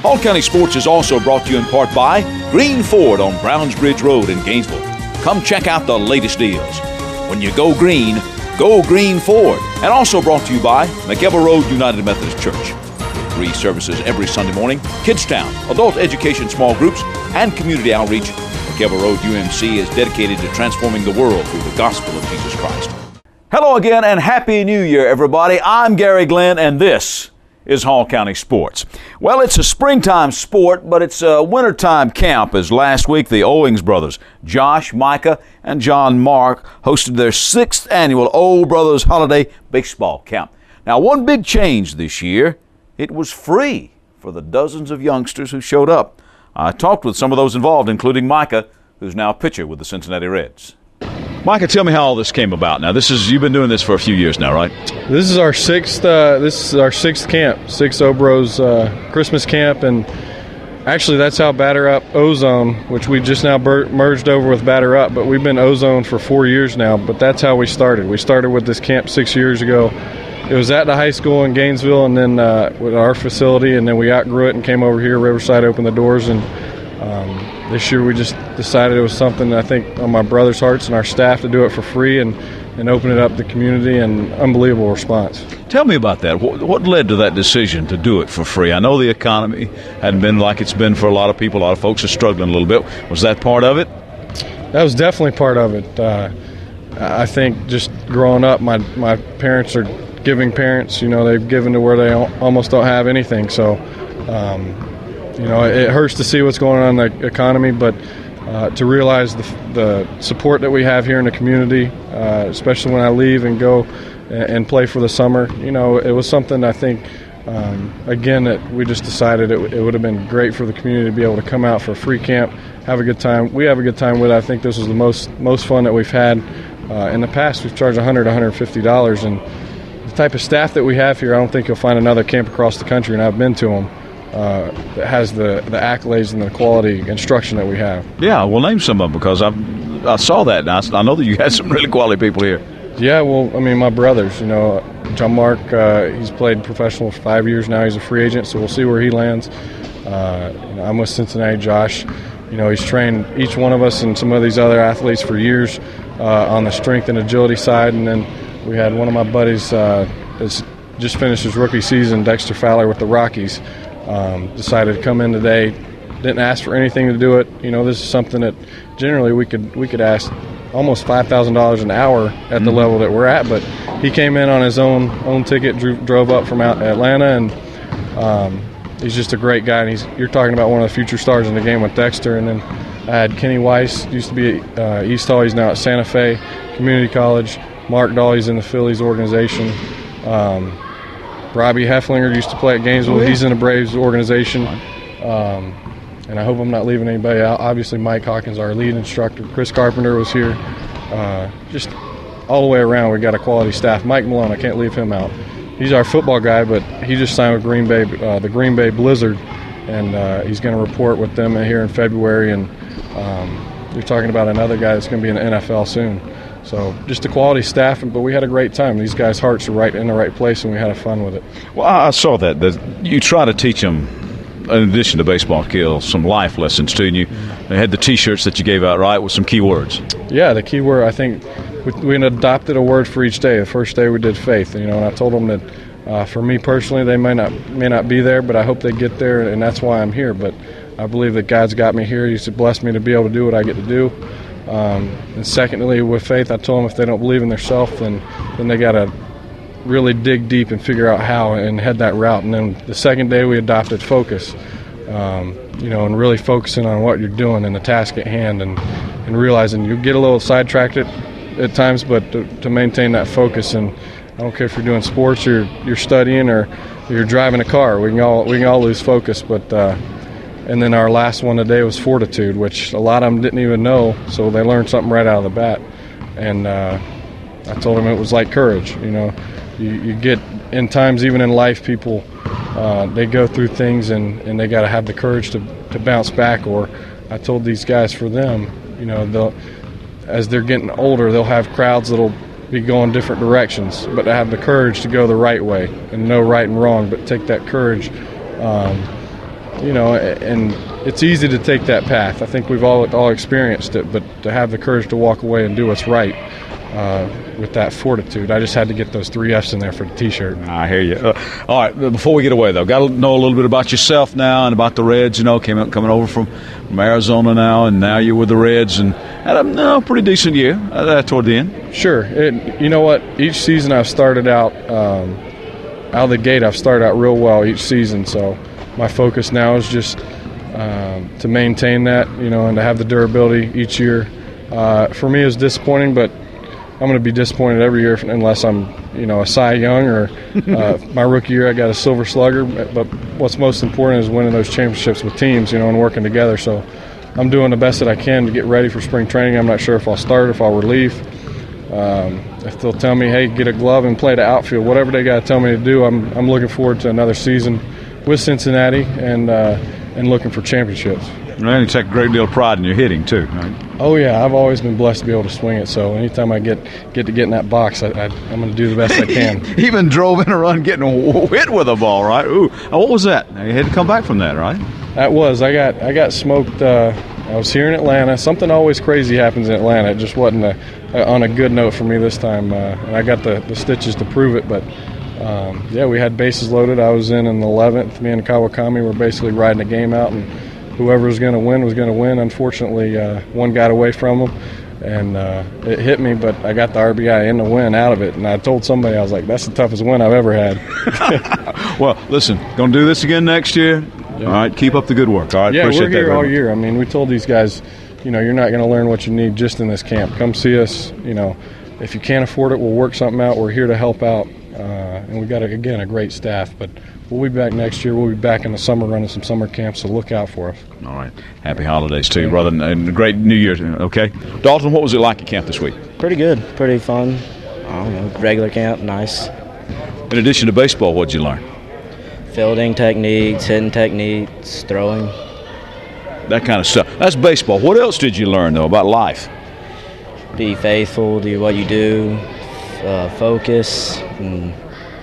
Hall County Sports is also brought to you in part by Green Ford on Browns Bridge Road in Gainesville. Come check out the latest deals. When you go green Ford. And also brought to you by McEver Road United Methodist Church. With 3 services every Sunday morning, Kids Town, adult education small groups, and community outreach, McEver Road UMC is dedicated to transforming the world through the gospel of Jesus Christ. Hello again and Happy New Year, everybody. I'm Gary Glenn, and this is Hall County Sports. Well, it's a springtime sport, but it's a wintertime camp, as last week the Owings brothers, Josh, Micah, and John Mark, hosted their 6th annual Old Brothers Holiday Baseball Camp. Now, one big change this year, it was free for the dozens of youngsters who showed up. I talked with some of those involved, including Micah, who's now a pitcher with the Cincinnati Reds. Micah, tell me how all this came about. Now, you've been doing this for a few years now, right? This is our sixth camp, 6 Obros Christmas camp, and actually that's how Batter Up Ozone, which we just now merged over with Batter Up, but we've been Ozone for 4 years now, but that's how we started. We started with this camp 6 years ago. It was at the high school in Gainesville and then with our facility, and then we outgrew it and came over here. Riverside opened the doors, and this year we just decided it was something I think on my brother's hearts and our staff to do it for free and open it up to the community, and unbelievable response. Tell me about that. What led to that decision to do it for free? I know the economy hadn't been like it's been for a lot of people. A lot of folks are struggling a little bit. Was that part of it? That was definitely part of it. I think just growing up, my parents are giving parents. You know, they've given to where they almost don't have anything. So, it hurts to see what's going on in the economy, but to realize the support that we have here in the community, especially when I leave and go and play for the summer, it was something I think, again, that we just decided it would have been great for the community to be able to come out for a free camp, have a good time. We have a good time with it. I think this was the most fun that we've had. In the past, we've charged $100, $150, and the type of staff that we have here, I don't think you'll find another camp across the country, and I've been to them, that has the accolades and the quality instruction that we have. Yeah, well, name some of them, because I saw that, and I know that you had some really quality people here. Yeah, well, I mean, my brothers, John Mark, he's played professional for 5 years now. He's a free agent, so we'll see where he lands. I'm with Cincinnati. Josh, he's trained each one of us and some of these other athletes for years on the strength and agility side. And then we had one of my buddies that's just finished his rookie season, Dexter Fowler with the Rockies, decided to come in today. Didn't ask for anything to do it. This is something that generally we could ask almost $5,000 an hour at the level that we're at, but he came in on his own ticket, drove up from Atlanta, and he's just a great guy. And you're talking about one of the future stars in the game with Dexter. And then I had Kenny Weiss, used to be at East Hall. He's now at Santa Fe Community College. Mark Dahl, he's in the Phillies organization. Robbie Hefflinger used to play at Gainesville. He's in the Braves organization. And I hope I'm not leaving anybody out. Obviously, Mike Hawkins, our lead instructor. Chris Carpenter was here. Just all the way around, we got a quality staff. Mike Malone, I can't leave him out. He's our football guy, but he just signed with Green Bay, the Green Bay Blizzard, and he's going to report with them here in February. And you're talking about another guy that's going to be in the NFL soon. So just a quality staff, but we had a great time. These guys' hearts are right in the right place, and we had fun with it. Well, I saw that you try to teach them, in addition to baseball skills, some life lessons too. And they had the T-shirts that you gave out, right, with some key words. Yeah, the key word, I think we adopted a word for each day. The first day we did faith, and I told them that for me personally, they may not be there, but I hope they get there, and that's why I'm here. But I believe that God's got me here. He's blessed me to be able to do what I get to do. And secondly, with faith, I told them if they don't believe in themselves, then they got to really dig deep and figure out how and head that route. And then the second day we adopted focus, and really focusing on what you're doing and the task at hand, and realizing you get a little sidetracked at times, but to maintain that focus. And I don't care if you're doing sports or you're studying or you're driving a car, we can all lose focus. But and then our last one today was fortitude, which a lot of them didn't even know, so they learned something right out of the bat. And I told them it was like courage. You get, in times even in life, people they go through things and they got to have the courage to bounce back. Or I told these guys, for them, as they're getting older, they'll have crowds that'll be going different directions, but to have the courage to go the right way and know right and wrong, but take that courage and it's easy to take that path. I think we've all experienced it, but to have the courage to walk away and do what's right with that fortitude, I just had to get those 3 F's in there for the T-shirt. I hear you. All right, before we get away, though, got to know a little bit about yourself now and about the Reds. Coming over from Arizona now, and now you're with the Reds, and had a pretty decent year toward the end. Sure. You know what? Each season I've started out of the gate, I've started out real well each season, so my focus now is just to maintain that, and to have the durability each year. For me, it's disappointing, but I'm going to be disappointed every year unless I'm, a Cy Young or my rookie year I got a Silver Slugger. But what's most important is winning those championships with teams, and working together. So I'm doing the best that I can to get ready for spring training. I'm not sure if I'll start, if I'll relieve. If they'll tell me, hey, get a glove and play the outfield, whatever they got to tell me to do, I'm looking forward to another season with Cincinnati and looking for championships. And you take a great deal of pride in your hitting, too, right? Oh, yeah. I've always been blessed to be able to swing it, so anytime I get to get in that box, I'm going to do the best I can. Even drove in a run getting hit with a ball, right? Ooh, what was that? You had to come back from that, right? That was. I got smoked. I was here in Atlanta. Something always crazy happens in Atlanta. It just wasn't on a good note for me this time, and I got the stitches to prove it, but we had bases loaded. I was in the 11th. Me and Kawakami were basically riding the game out, and whoever was going to win was going to win. Unfortunately, one got away from him, and it hit me, but I got the RBI in the win out of it. And I told somebody, I was like, that's the toughest win I've ever had. Well, listen, going to do this again next year. Yeah. All right, keep up the good work. All right, yeah, appreciate we're here that all year. I mean, we told these guys, you're not going to learn what you need just in this camp. Come see us. If you can't afford it, we'll work something out. We're here to help out. And we've got, again, a great staff. But we'll be back next year. We'll be back in the summer running some summer camps, so look out for us. All right. Happy holidays to you, brother, and a great New Year, okay? Dalton, what was it like at camp this week? Pretty good. Pretty fun. I don't know, regular camp, nice. In addition to baseball, what did you learn? Fielding techniques, hitting techniques, throwing. That kind of stuff. That's baseball. What else did you learn, though, about life? Be faithful, do what you do, focus, and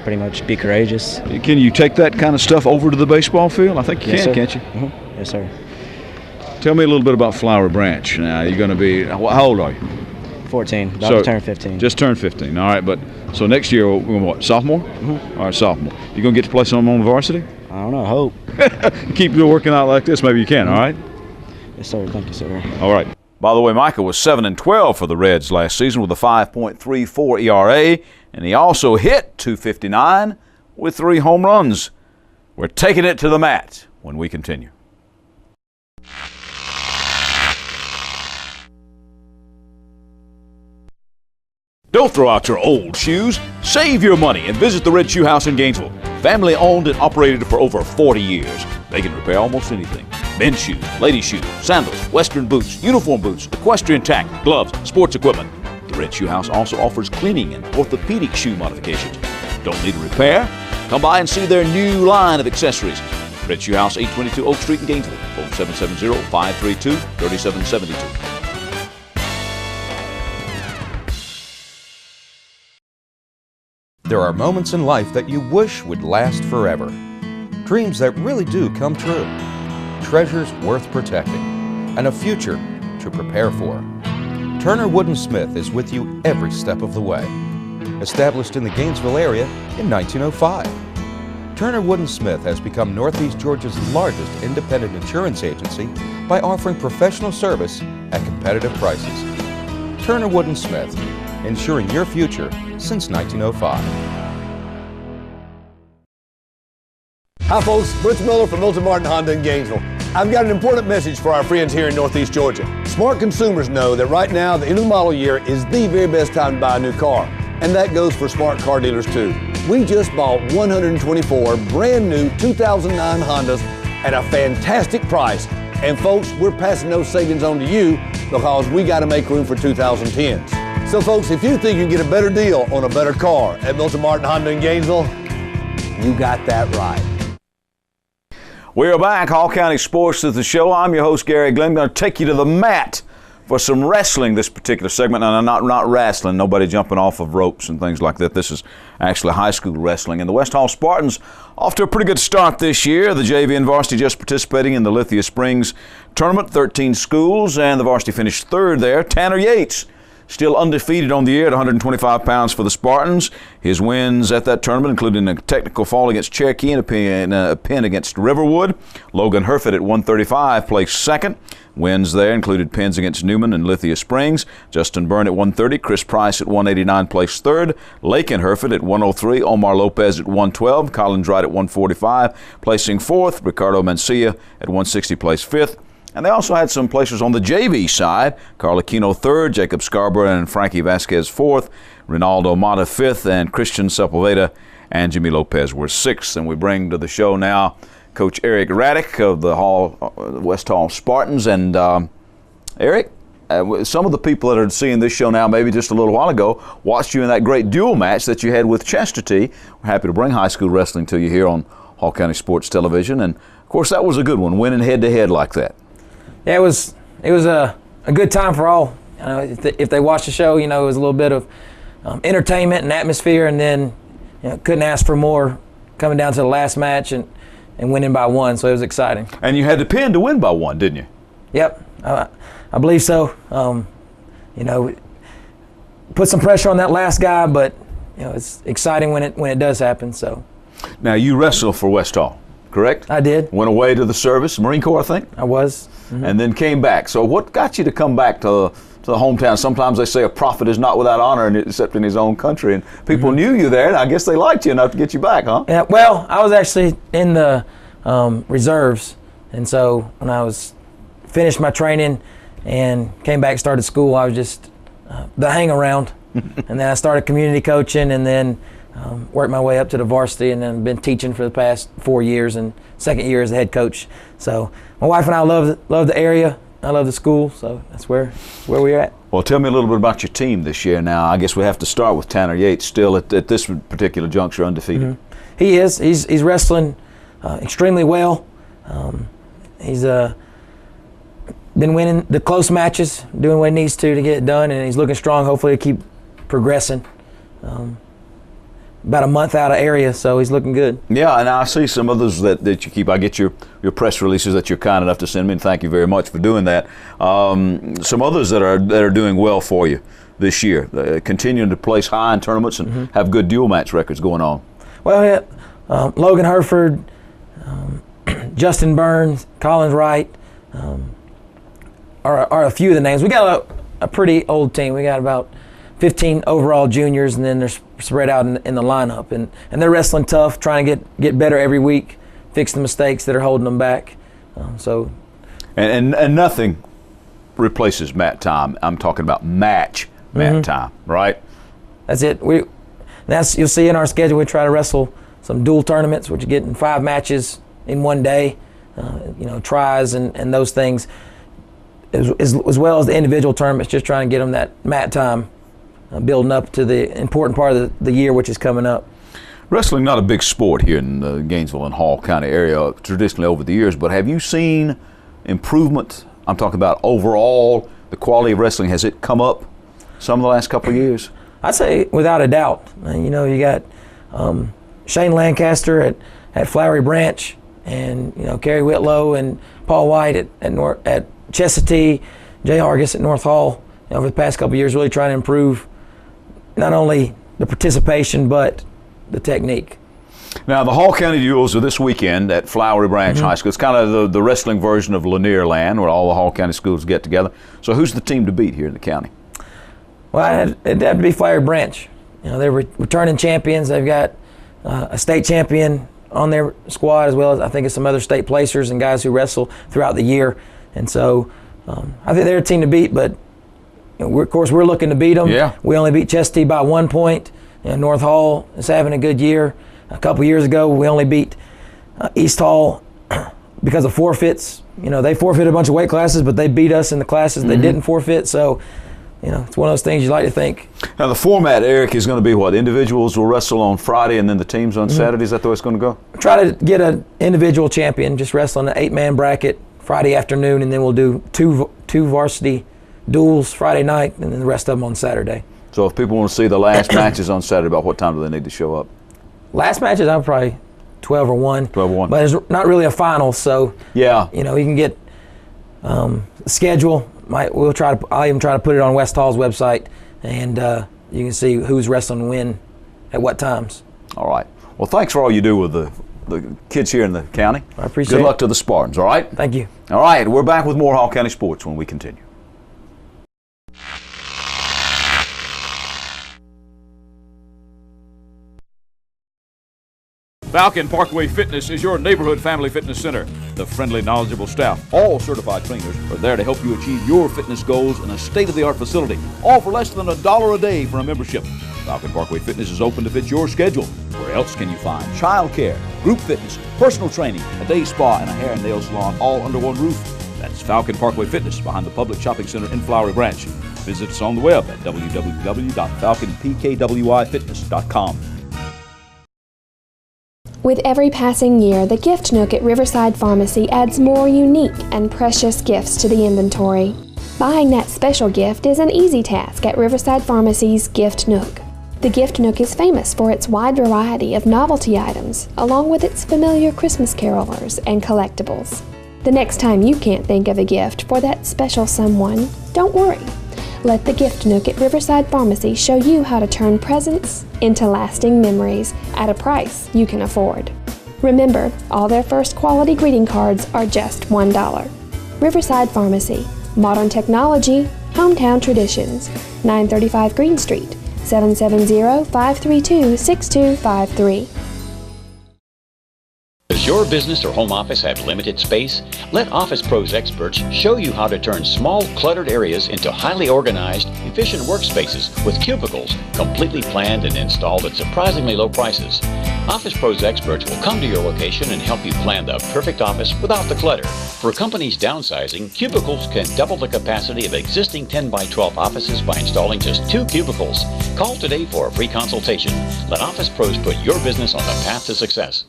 pretty much be courageous. Can you take that kind of stuff over to the baseball field? I think you Yes, can, sir. can't you? Mm-hmm. Yes, sir. Tell me a little bit about Flower Branch. Now, you're going to be – how old are you? 14. About to turn 15. Just turned 15. All right, but so next year, what, sophomore? Mm-hmm. All right, sophomore. You going to get to play some on the varsity? I don't know, I hope. Keep working out like this, maybe you can, all right? Yes, sir. Thank you, sir. All right. By the way, Micah was 7-12 for the Reds last season with a 5.34 ERA, and he also hit .259 with 3 home runs. We're taking it to the mat when we continue. Don't throw out your old shoes. Save your money and visit the Red Shoe House in Gainesville. Family owned and operated for over 40 years. They can repair almost anything. Men's shoes, ladies' shoes, sandals, western boots, uniform boots, equestrian tack, gloves, sports equipment. The Red Shoe House also offers cleaning and orthopedic shoe modifications. Don't need a repair? Come by and see their new line of accessories. Red Shoe House, 822 Oak Street in Gainesville. Phone 770-532-3772. There are moments in life that you wish would last forever. Dreams that really do come true. Treasures worth protecting. And a future to prepare for. Turner Wood & Smith is with you every step of the way. Established in the Gainesville area in 1905. Turner Wood & Smith has become Northeast Georgia's largest independent insurance agency by offering professional service at competitive prices. Turner Wood & Smith, insuring your future since 1905. Hi folks, Brooks Miller from Milton Martin Honda in Gainesville. I've got an important message for our friends here in Northeast Georgia. Smart consumers know that right now, the end of the model year is the very best time to buy a new car. And that goes for smart car dealers too. We just bought 124 brand new 2009 Hondas at a fantastic price. And folks, we're passing those savings on to you because we got to make room for 2010s. So folks, if you think you can get a better deal on a better car at Milton Martin Honda in Gainesville, you got that right. We're back. All County Sports is the show. I'm your host, Gary Glenn. I'm going to take you to the mat for some wrestling this particular segment. And not wrestling, nobody jumping off of ropes and things like that. This is actually high school wrestling. And the West Hall Spartans off to a pretty good start this year. The JV and varsity just participating in the Lithia Springs tournament, 13 schools, and the varsity finished third there. Tanner Yates still undefeated on the year at 125 pounds for the Spartans. His wins at that tournament, including a technical fall against Cherokee and a pin against Riverwood. Logan Herford at 135 placed second. Wins there included pins against Newman and Lithia Springs. Justin Byrne at 130. Chris Price at 189 placed third. Lakin Herford at 103. Omar Lopez at 112. Collins Wright at 145 placing fourth. Ricardo Mancia at 160 placed fifth. And they also had some placers on the JV side. Carl Aquino third, Jacob Scarborough and Frankie Vasquez fourth, Rinaldo Mata fifth, and Christian Sepulveda and Jimmy Lopez were sixth. And we bring to the show now Coach Eric Raddick of the West Hall Spartans. And Eric, some of the people that are seeing this show now, maybe just a little while ago, watched you in that great duel match that you had with Chesterton. We're happy to bring high school wrestling to you here on Hall County Sports Television. And, of course, that was a good one, winning head-to-head like that. Yeah, it was a good time for all. If they watched the show, it was a little bit of entertainment and atmosphere, and then couldn't ask for more coming down to the last match and winning by one, so it was exciting. And you had to pin to win by one, didn't you? Yep, I believe so. Put some pressure on that last guy, but it's exciting when it does happen. So. Now you wrestled for West Hall, correct? I did. Went away to the service, Marine Corps, I think? I was. Mm-hmm. And then came back. So what got you to come back to the hometown? Sometimes they say a prophet is not without honor except in his own country. And people knew you there, and I guess they liked you enough to get you back, huh? Yeah, well, I was actually in the reserves. And so when I finished my training and came back, started school, I was just the hang around. And then I started community coaching, and then worked my way up to the varsity, and then been teaching for the past 4 years, and second year as the head coach. So my wife and I love the area. I love the school, so that's where we're at. Well, tell me a little bit about your team this year now. I guess we have to start with Tanner Yates, still at this particular juncture undefeated. Mm-hmm. He is. He's wrestling extremely well. He's been winning the close matches, doing what he needs to get it done, and he's looking strong. Hopefully he'll keep progressing. About a month out of area, so he's looking good. Yeah, and I see some others that you keep. I get your press releases that you're kind enough to send me, and thank you very much for doing that. Some others that are doing well for you this year, continuing to place high in tournaments and have good dual match records going on. Well, yeah, Logan Herford, Justin Burns, Collins Wright are a few of the names. We got a pretty old team. We got about 15 overall juniors, and then they're spread out in the lineup, and they're wrestling tough, trying to get better every week, fix the mistakes that are holding them back. And nothing replaces mat time. I'm talking about mat time, right? That's it. You'll see in our schedule, we try to wrestle some dual tournaments, which are getting 5 matches in one day, tries and those things, as well as the individual tournaments, just trying to get them that mat time. Building up to the important part of the year, which is coming up. Wrestling not a big sport here in the Gainesville and Hall County area traditionally over the years, but have you seen improvement? I'm talking about overall, the quality of wrestling. Has it come up some of the last couple of years? I'd say without a doubt. You got Shane Lancaster at Flowery Branch, and Kerry Whitlow and Paul White at Chestatee, Jay Hargis at North Hall. Over the past couple of years, really trying to improve not only the participation, but the technique. Now, the Hall County Duels are this weekend at Flowery Branch High School. It's kind of the wrestling version of Lanier Land, where all the Hall County schools get together. So who's the team to beat here in the county? Well, it'd have to be Flowery Branch. They're returning champions. They've got a state champion on their squad, as well as I think it's some other state placers and guys who wrestle throughout the year. And so I think they're a team to beat, but of course, we're looking to beat them. Yeah. We only beat Chestatee by 1 point. North Hall is having a good year. A couple years ago, we only beat East Hall because of forfeits. They forfeited a bunch of weight classes, but they beat us in the classes they didn't forfeit. So, it's one of those things you like to think. Now, the format, Eric, is going to be what? Individuals will wrestle on Friday and then the teams on Saturday? Is that the way it's going to go? Try to get an individual champion, just wrestle in an 8-man bracket Friday afternoon, and then we'll do two varsity duels Friday night, and then the rest of them on Saturday. So if people want to see the last matches on Saturday, about what time do they need to show up? Last matches, I'm probably 12 or 1. 12 or 1. But it's not really a final, so yeah, you can get schedule. I'll even try to put it on West Hall's website, and you can see who's wrestling when at what times. All right. Well, thanks for all you do with the kids here in the county. I appreciate it. Good luck to the Spartans, all right? Thank you. All right, we're back with more Hall County sports when we continue. Falcon Parkway Fitness is your neighborhood family fitness center. The friendly, knowledgeable staff, all certified trainers, are there to help you achieve your fitness goals in a state-of-the-art facility, all for less than $1 a day for a membership. Falcon Parkway Fitness is open to fit your schedule. Where else can you find child care, group fitness, personal training, a day spa, and a hair and nail salon all under one roof? That's Falcon Parkway Fitness behind the Public Shopping Center in Flowery Branch. Visit us on the web at www.falconpkwfitness.com. With every passing year, the Gift Nook at Riverside Pharmacy adds more unique and precious gifts to the inventory. Buying that special gift is an easy task at Riverside Pharmacy's Gift Nook. The Gift Nook is famous for its wide variety of novelty items, along with its familiar Christmas carolers and collectibles. The next time you can't think of a gift for that special someone, don't worry. Let the Gift Nook at Riverside Pharmacy show you how to turn presents into lasting memories at a price you can afford. Remember, all their first quality greeting cards are just $1. Riverside Pharmacy, modern technology, hometown traditions, 935 Green Street, 770-532-6253. Does your business or home office have limited space? Let Office Pros experts show you how to turn small, cluttered areas into highly organized, efficient workspaces with cubicles, completely planned and installed at surprisingly low prices. Office Pros experts will come to your location and help you plan the perfect office without the clutter. For companies downsizing, cubicles can double the capacity of existing 10 by 12 offices by installing just 2 cubicles. Call today for a free consultation. Let Office Pros put your business on the path to success.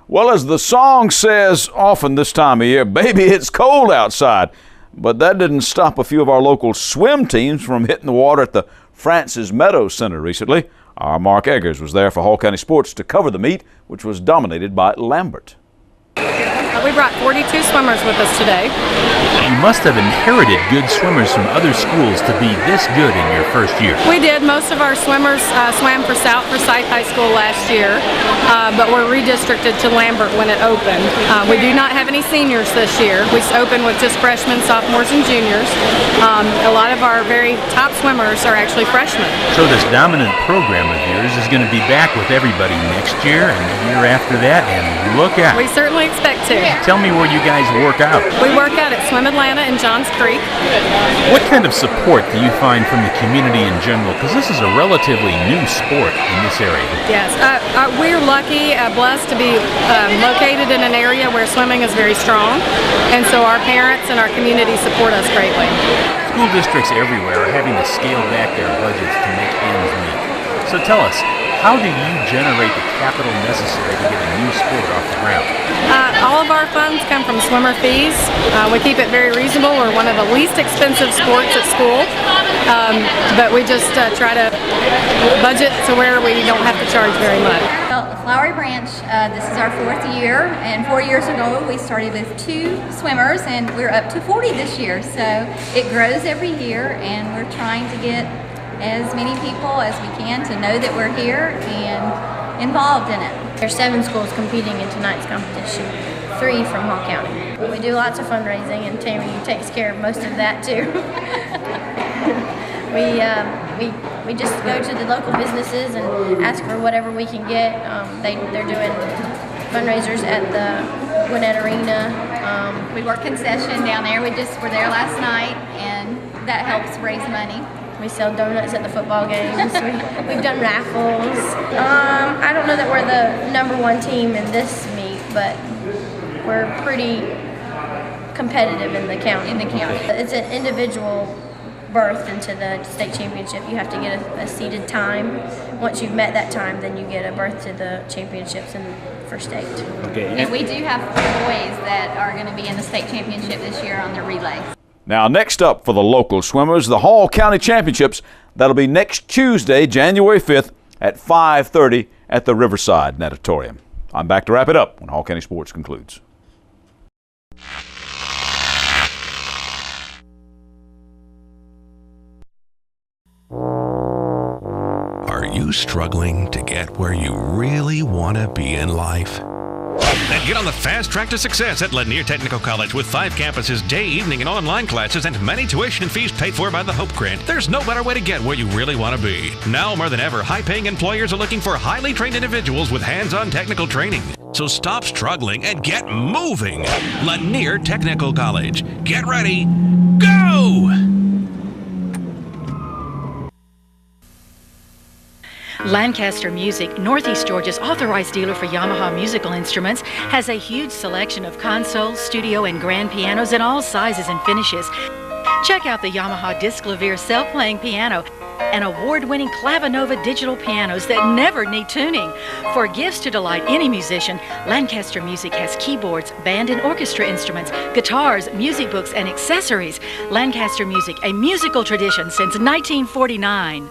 Well, as the song says often this time of year, baby, it's cold outside. But that didn't stop a few of our local swim teams from hitting the water at the Francis Meadows Center recently. Our Mark Eggers was there for Hall County Sports to cover the meet, which was dominated by Lambert. We brought 42 swimmers with us today. You must have inherited good swimmers from other schools to be this good in your first year. We did. Most of our swimmers swam for South Forsyth High School last year, but were redistricted to Lambert when it opened. We do not have any seniors this year. We opened with just freshmen, sophomores, and juniors. A lot of our very top swimmers are actually freshmen. So this dominant program of yours is going to be back with everybody next year and the year after that, and look out. We certainly expect to. Tell me where you guys work out. We work out at Swim Atlanta in Johns Creek. What kind of support do you find from the community in general? Because this is a relatively new sport in this area. Yes, we're lucky, blessed to be located in an area where swimming is very strong, and so our parents and our community support us greatly. School districts everywhere are having to scale back their budgets to make ends meet. So tell us, how do you generate the capital necessary to get a new sport off the ground? All of our funds come from swimmer fees. We keep it very reasonable. We're one of the least expensive sports at school, but we just try to budget to where we don't have to charge very much. Well, Flowery Branch, this is our 4th year, and 4 years ago we started with 2 swimmers, and we're up to 40 this year. So it grows every year, and we're trying to get as many people as we can to know that we're here and involved in it. There's 7 schools competing in tonight's competition, 3 from Hall County. We do lots of fundraising, and Tammy takes care of most of that too. we just go to the local businesses and ask for whatever we can get. They're doing fundraisers at the Gwinnett Arena. We work concession down there. We just were there last night, and that helps raise money. We sell donuts at the football games. We've done raffles. I don't know that we're the #1 team in this meet, but we're pretty competitive in the county. It's an individual berth into the state championship. You have to get a seeded time. Once you've met that time, then you get a berth to the championships for state. Okay. And we do have 4 boys that are going to be in the state championship this year on the relay. Now, next up for the local swimmers, the Hall County Championships. That'll be next Tuesday, January 5th at 5:30 at the Riverside Natatorium. I'm back to wrap it up when Hall County Sports concludes. Are you struggling to get where you really want to be in life? Then get on the fast track to success at Lanier Technical College with 5 campuses, day, evening, and online classes, and many tuition fees paid for by the Hope Grant. There's no better way to get where you really want to be. Now more than ever, high-paying employers are looking for highly trained individuals with hands-on technical training. So stop struggling and get moving. Lanier Technical College. Get ready. Go! Lancaster Music, Northeast Georgia's authorized dealer for Yamaha musical instruments, has a huge selection of consoles, studio, and grand pianos in all sizes and finishes. Check out the Yamaha Disclavier self-playing piano and award-winning Clavinova digital pianos that never need tuning. For gifts to delight any musician, Lancaster Music has keyboards, band and orchestra instruments, guitars, music books, and accessories. Lancaster Music, a musical tradition since 1949.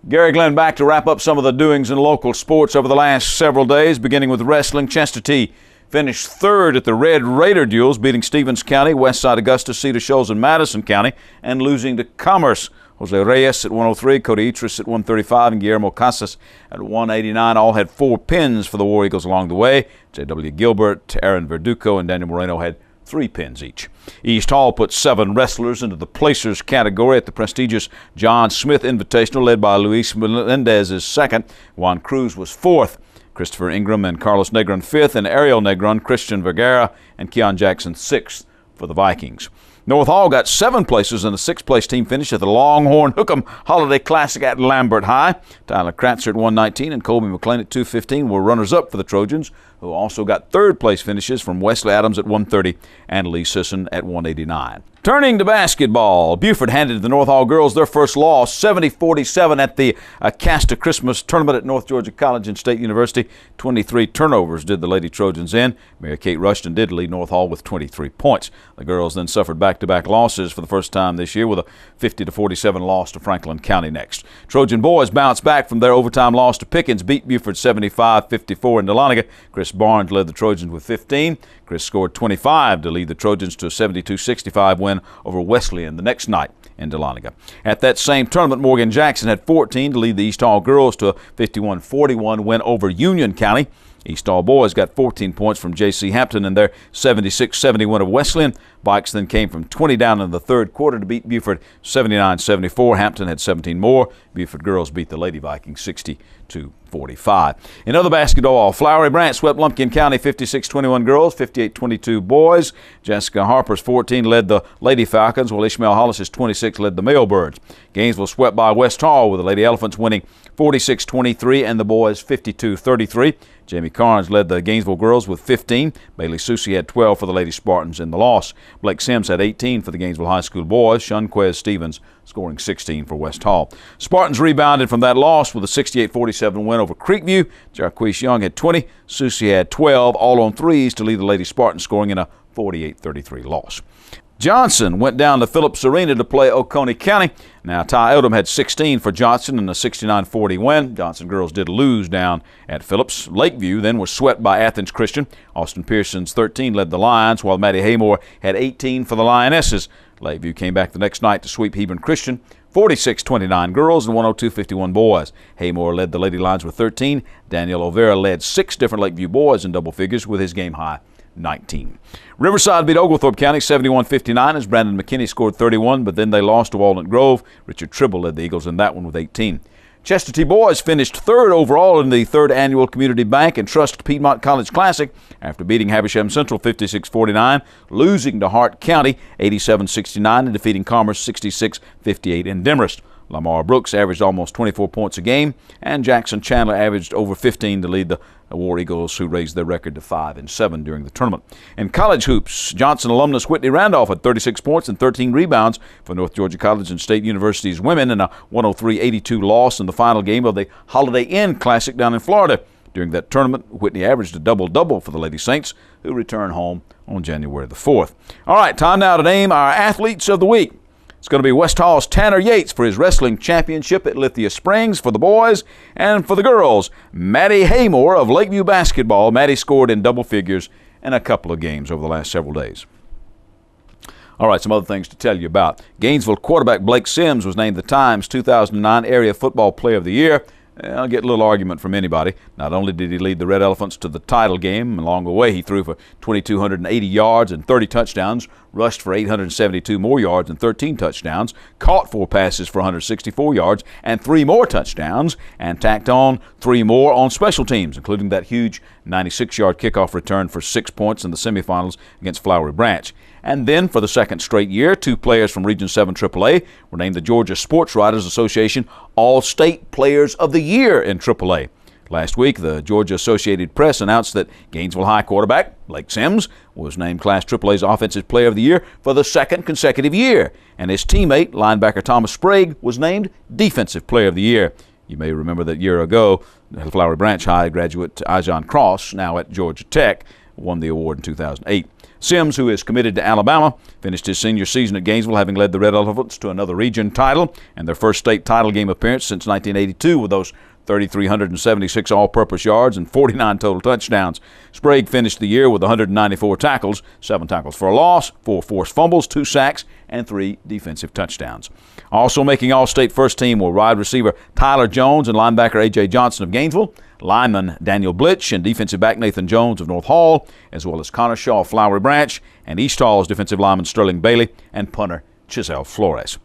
Gary Glenn back to wrap up some of the doings in local sports over the last several days, beginning with wrestling. Chestatee finished third at the Red Raider Duels, beating Stevens County, Westside Augusta, Cedar Shoals, and Madison County, and losing to Commerce. Jose Reyes at 103, Cody Etris at 135, and Guillermo Casas at 189. All had 4 pins for the War Eagles along the way. J.W. Gilbert, Aaron Verdugo, and Daniel Moreno had 3 pins each. East Hall put 7 wrestlers into the placers category at the prestigious John Smith Invitational, led by Luis Melendez as second. Juan Cruz was 4th. Christopher Ingram and Carlos Negron 5th, and Ariel Negron, Christian Vergara, and Keon Jackson 6th for the Vikings. North Hall got 7 places in the 6th place team finish at the Longhorn Hook'em Holiday Classic at Lambert High. Tyler Kratzer at 119 and Colby McLean at 215 were runners-up for the Trojans, who also got 3rd place finishes from Wesley Adams at 130 and Lee Sisson at 189. Turning to basketball, Buford handed the North Hall girls their first loss, 70-47 at the Acasta Christmas Tournament at North Georgia College and State University. 23 turnovers did the Lady Trojans in. Mary Kate Rushton did lead North Hall with 23 points. The girls then suffered back-to-back losses for the first time this year with a 50-47 loss to Franklin County next. Trojan boys bounced back from their overtime loss to Pickens, beat Buford 75-54 in Dahlonega. Chris Barnes led the Trojans with 15. Chris scored 25 to lead the Trojans to a 72-65 win over Wesleyan the next night in Dahlonega. At that same tournament, Morgan Jackson had 14 to lead the East Hall girls to a 51-41 win over Union County. East Hall boys got 14 points from J.C. Hampton in their 76-70 win of Wesleyan. Bikes then came from 20 down in the 3rd quarter to beat Buford 79-74. Hampton had 17 more. Buford girls beat the Lady Vikings 60-45. In other basketball, Flowery Branch swept Lumpkin County 56-21 girls, 58-22 boys. Jessica Harper's 14 led the Lady Falcons, while Ishmael Hollis's 26 led the Male Birds. Gainesville swept by West Hall, with the Lady Elephants winning 46-23 and the boys 52-33. Jamie Carnes led the Gainesville girls with 15. Bailey Susie had 12 for the Lady Spartans in the loss. Blake Sims had 18 for the Gainesville High School boys. Shunquez Stevens scoring 16 for West Hall. Spartans rebounded from that loss with a 68-47 win over Creekview. Jarquise Young had 20. Susie had 12, all on threes to lead the Lady Spartans, scoring in a 48-33 loss. Johnson went down to Phillips Arena to play Oconee County. Now, Ty Odom had 16 for Johnson in a 69-40 win. Johnson girls did lose down at Phillips. Lakeview then was swept by Athens Christian. Austin Pearson's 13 led the Lions, while Maddie Haymore had 18 for the Lionesses. Lakeview came back the next night to sweep Hebron Christian 46-29 girls and 102-51 boys. Haymore led the Lady Lions with 13. Daniel O'Vera led 6 different Lakeview boys in double figures with his game high 19. Riverside beat Oglethorpe County 71-59 as Brandon McKinney scored 31, but then they lost to Walnut Grove. Richard Tribble led the Eagles in that one with 18. Chestatee boys finished 3rd overall in the 3rd annual Community Bank and Trust Piedmont College Classic after beating Havisham Central 56-49, losing to Hart County 87-69, and defeating Commerce 66-58 in Demorest. Lamar Brooks averaged almost 24 points a game, and Jackson Chandler averaged over 15 to lead the War Eagles, who raised their record to 5-7 during the tournament. In college hoops, Johnson alumnus Whitney Randolph had 36 points and 13 rebounds for North Georgia College and State University's women in a 103-82 loss in the final game of the Holiday Inn Classic down in Florida. During that tournament, Whitney averaged a double-double for the Lady Saints, who return home on January the 4th. All right, time now to name our athletes of the week. It's going to be West Hall's Tanner Yates for his wrestling championship at Lithia Springs for the boys, and for the girls, Maddie Haymore of Lakeview Basketball. Maddie scored in double figures in a couple of games over the last several days. All right, some other things to tell you about. Gainesville quarterback Blake Sims was named the Times 2009 Area Football Player of the Year. I'll get a little argument from anybody. Not only did he lead the Red Elephants to the title game, along the way he threw for 2,280 yards and 30 touchdowns, rushed for 872 more yards and 13 touchdowns, caught 4 passes for 164 yards and 3 more touchdowns, and tacked on 3 more on special teams, including that huge 96-yard kickoff return for 6 points in the semifinals against Flowery Branch. And then, for the second straight year, 2 players from Region 7 AAA were named the Georgia Sports Writers Association All-State Players of the Year in AAA. Last week, the Georgia Associated Press announced that Gainesville High quarterback Blake Sims was named Class AAA's Offensive Player of the Year for the second consecutive year, and his teammate, linebacker Thomas Sprague, was named Defensive Player of the Year. You may remember that a year ago, Flowery Branch High graduate Ijon Cross, now at Georgia Tech, won the award in 2008. Sims, who is committed to Alabama, finished his senior season at Gainesville, having led the Red Elephants to another region title and their first state title game appearance since 1982 with those 3,376 all-purpose yards and 49 total touchdowns. Sprague finished the year with 194 tackles, 7 tackles for a loss, 4 forced fumbles, 2 sacks, and 3 defensive touchdowns. Also making All-State first team were wide receiver Tyler Jones and linebacker A.J. Johnson of Gainesville, lineman Daniel Blitch and defensive back Nathan Jones of North Hall, as well as Connor Shaw of Flowery Branch, and East Hall's defensive lineman Sterling Bailey and punter Chiselle Flores.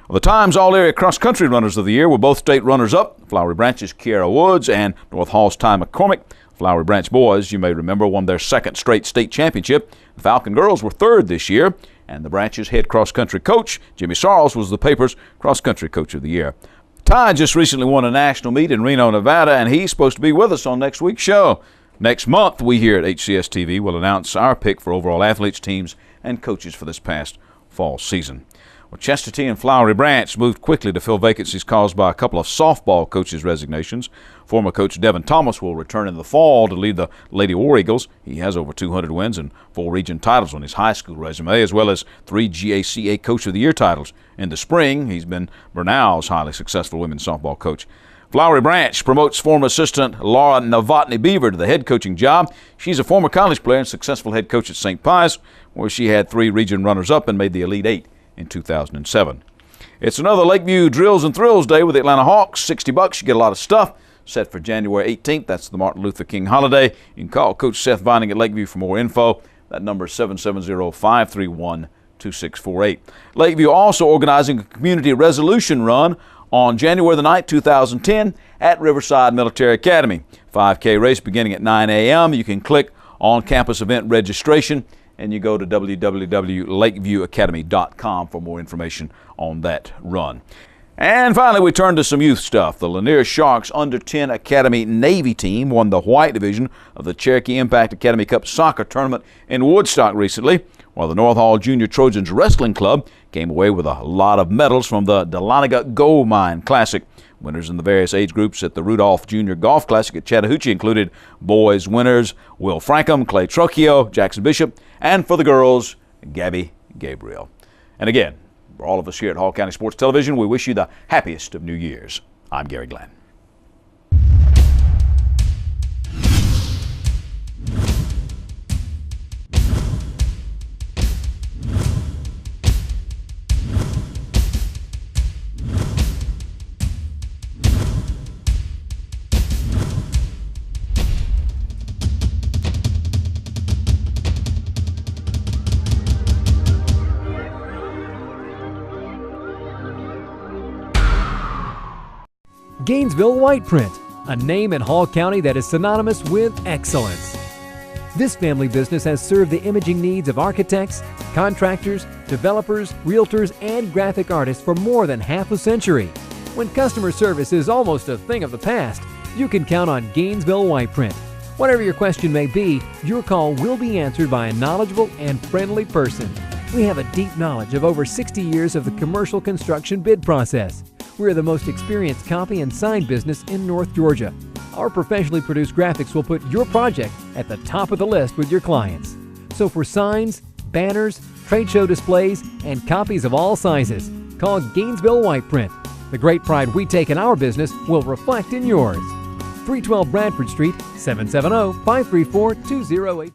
Well, the Times All-Area Cross-Country Runners of the Year were both state runners-up. Flowery Branch's Kiara Woods and North Hall's Ty McCormick. Flowery Branch boys, you may remember, won their second straight state championship. The Falcon girls were third this year, and the Branch's head cross-country coach, Jimmy Sarles, was the paper's cross-country coach of the year. Ty just recently won a national meet in Reno, Nevada, and he's supposed to be with us on next week's show. Next month, we here at HCS TV will announce our pick for overall athletes, teams, and coaches for this past fall season. Well, Chesterton and Flowery Branch moved quickly to fill vacancies caused by a couple of softball coaches' resignations. Former coach Devin Thomas will return in the fall to lead the Lady War Eagles. He has over 200 wins and 4 region titles on his high school resume, as well as 3 GACA Coach of the Year titles. In the spring, he's been Bernal's highly successful women's softball coach. Flowery Branch promotes former assistant Laura Novotny Beaver to the head coaching job. She's a former college player and successful head coach at St. Pius, where she had 3 region runners-up and made the Elite 8 in 2007. It's another Lakeview Drills and Thrills Day with the Atlanta Hawks. $60, you get a lot of stuff. Set for January 18th. That's the Martin Luther King holiday. You can call Coach Seth Vining at Lakeview for more info. That number is 770-531-2648. Lakeview also organizing a community resolution run on January the 9th, 2010 at Riverside Military Academy. 5K race beginning at 9 a.m. You can click on campus event registration and you go to www.lakeviewacademy.com for more information on that run. And finally, we turn to some youth stuff. The Lanier Sharks Under-10 Academy Navy team won the white division of the Cherokee Impact Academy Cup soccer tournament in Woodstock recently, while the North Hall Junior Trojans Wrestling Club came away with a lot of medals from the Dahlonega Gold Mine Classic. Winners in the various age groups at the Rudolph Junior Golf Classic at Chattahoochee included boys winners Will Frankham, Clay Trocchio, Jackson Bishop, and for the girls, Gabby Gabriel. And again, for all of us here at Hall County Sports Television, we wish you the happiest of New Year's. I'm Gary Glenn. Gainesville White Print, a name in Hall County that is synonymous with excellence. This family business has served the imaging needs of architects, contractors, developers, realtors, and graphic artists for more than half a century. When customer service is almost a thing of the past, you can count on Gainesville White Print. Whatever your question may be, your call will be answered by a knowledgeable and friendly person. We have a deep knowledge of over 60 years of the commercial construction bid process. We're the most experienced copy and sign business in North Georgia. Our professionally produced graphics will put your project at the top of the list with your clients. So for signs, banners, trade show displays, and copies of all sizes, call Gainesville White Print. The great pride we take in our business will reflect in yours. 312 Bradford Street, 770-534-2080.